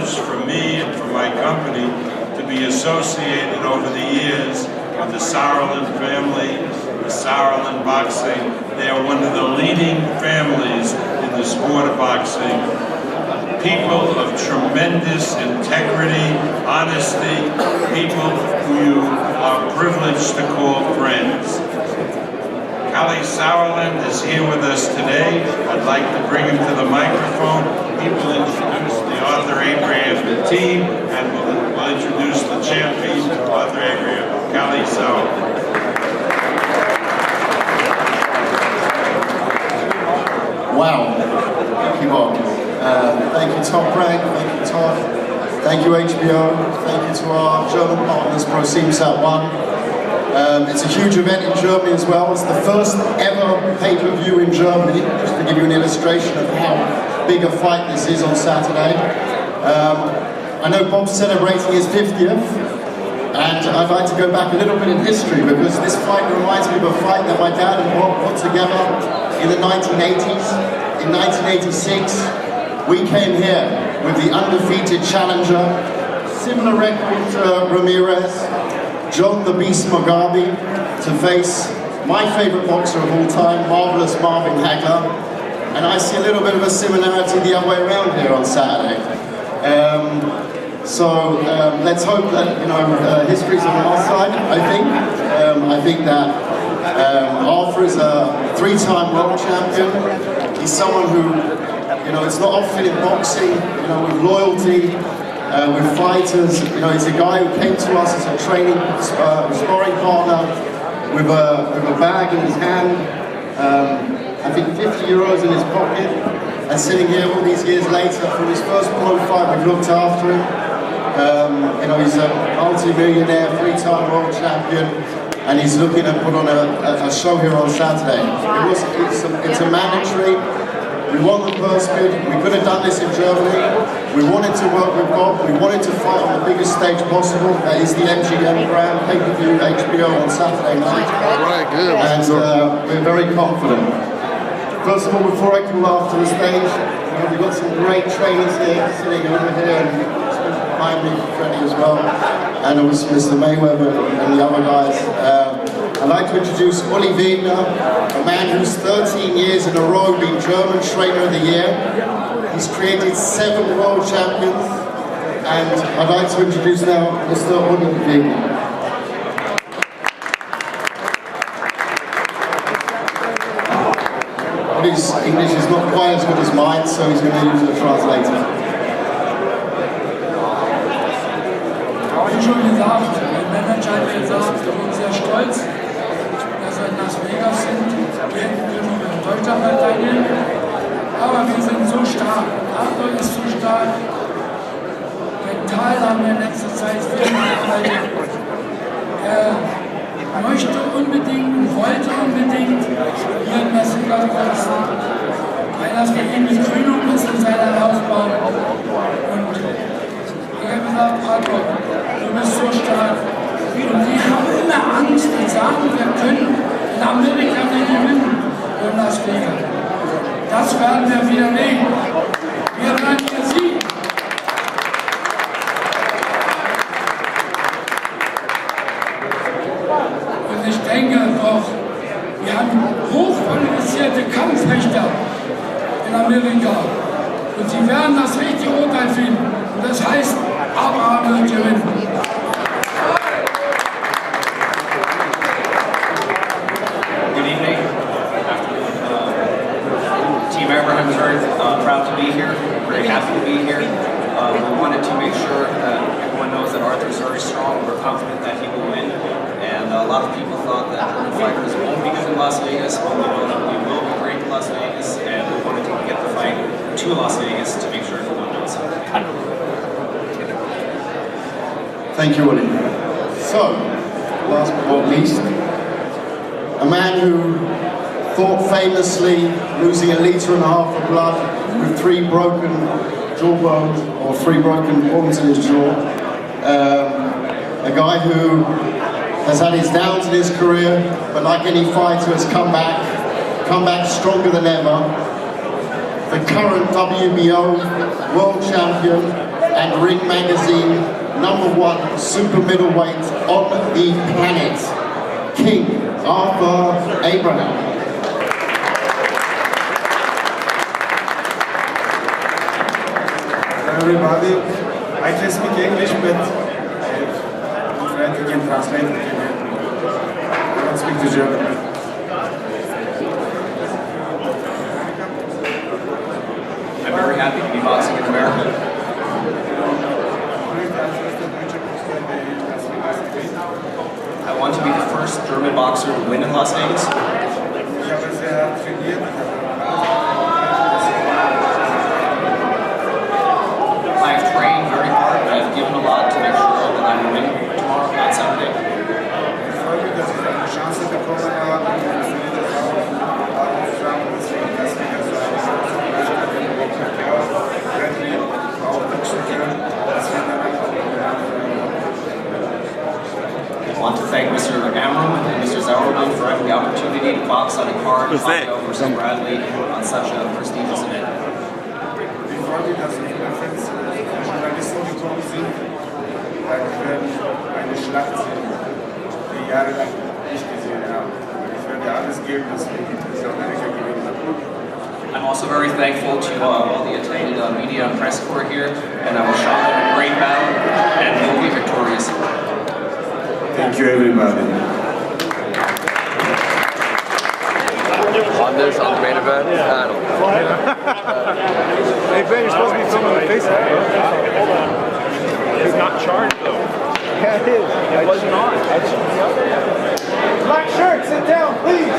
privilege for me and for my company to be associated over the years with the Zapari family, the Zapari boxing. They are one of the leading families in the sport of boxing. People of tremendous integrity, honesty, people who you are privileged to call friends. Calif is here with us today. I'd like to bring him to the microphone. He will introduce the Arthur Abraham team, and we'll introduce the champion, Arthur Abraham. Calif. Wow. Thank you, Mark. Thank you, Top Rank. Thank you, Todd. Thank you, HBO. Thank you to our German partners, ProSiebSat 1. It's a huge event in Germany as well. It's the first ever pay-per-view in Germany, just to give you an illustration of how big a fight this is on Saturday. I know Bob's celebrating his 50th, and I'd like to go back a little bit in history because this fight reminds me of a fight that my dad and Bob put together in the 1980s. In 1986, we came here with the undefeated challenger, similar record to Ramírez, John the Beast Mugabe, to face my favorite boxer of all time, marvelous Marvin Hagler. And I see a little bit of a similarity the other way around here on Saturday. Let's hope that history's on our side. I think that Arthur is a three-time world champion. He's someone who, it's not often in boxing, with loyalty. With fighters, he's a guy who came to us as a training, sparring partner with a bag in his hand, I think 50 euros in his pocket, and sitting here all these years later from his first pro fight, we've looked after him. He's a multi-millionaire, three-time world champion, and he's looking to put on a show here on Saturday. It's a mandatory. We won the purse bid. We could have done this in Germany. We wanted to work with Bob. We wanted to fight on the biggest stage possible. That is the MGM Grand pay-per-view HBO on Saturday night. All right, good. And we're very confident. First of all, before I call after the stage, we've got some great trainers here, sitting over here, and behind me, Freddie as well, and also Mr. Mayweather and the other guys. I'd like to introduce EVGENY, a man who's 13 years in a row been German Trainer of the Year. He's created 7 world champions, and I'd like to introduce now Mr. EVGENY. His English is not quite as good as mine, so he's going to use a translator. Wie schon gesagt, mein Manager hat mir gesagt, wir sind sehr stolz, dass wir in Las Vegas sind. Wir hätten noch in Deutschland teilnehmen, aber wir sind so stark. Arthur ist so stark. Mental haben wir in letzter Zeit viel gearbeitet. Er möchte unbedingt, wollte unbedingt hier in Las Vegas boxen, weil das für ihn die Krönung ist in seiner Laufbahn. Und ich habe gesagt, Arthur, du bist so stark. Und die haben immer Angst und sagen, wir können in Amerika nicht gewinnen in Las Vegas. Das werden wir widerlegen. Wir werden hier siegen. Und ich denke doch, wir haben hochqualifizierte Kampfrichter in Amerika. Und sie werden das richtige Urteil finden. Und das heißt, Abraham wird gewinnen. Good evening. Team Abraham is very proud to be here. Very happy to be here. We wanted to make sure that everyone knows that Arthur is very strong. We're confident that he will win. And a lot of people thought that German fighters won't be good in Las Vegas, but we know that we will be great in Las Vegas. And we wanted to get the fight to Las Vegas to make sure everyone knows. Thank you, Willie. So, last but not least, a man who fought famously, losing 1.5 liters of blood with 3 broken jawbones, or 3 broken bones in his jaw. A guy who has had his downs in his career, but like any fighter has come back stronger than ever. The current WBO world champion, and Ring Magazine #1 super middleweight on the planet, King Arthur Abraham. Everybody, I can speak English, but my friend can translate it. I don't speak the German. I'm very happy to be boxing in America. I want to be the first German boxer to win in Las Vegas. I have trained very hard, and I've given a lot to make sure that I win tomorrow, on Saturday. I want to thank Mr. Amram and Mr. Zurdo for having the opportunity to box on a card, Pacquiao versus Bradley, on such a prestigious event. Bevor wir das Event Journalisten gekommen sind, weil wir eine Schlacht sehen, die jahrelang nicht gesehen haben. Ich werde alles geben, dass wir Amerika gewinnen. I'm also very thankful to all the attended media and press corps here, and I will show them a great battle and will be victorious. Thank you, everybody. On this, on the main event, battle. Hey Ben, you're supposed to be filming the face off. Hold on. He's not charged though. Yeah, it is. It was not. Black shirt, sit down, please.